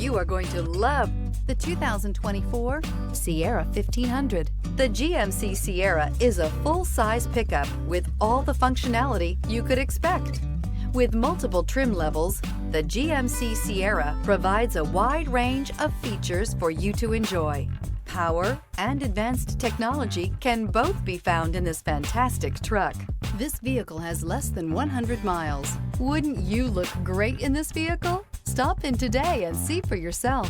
You are going to love the 2024 Sierra 1500. The GMC Sierra is a full-size pickup with all the functionality you could expect. With multiple trim levels, the GMC Sierra provides a wide range of features for you to enjoy. Power and advanced technology can both be found in this fantastic truck. This vehicle has less than 100 miles. Wouldn't you look great in this vehicle? Stop in today and see for yourself.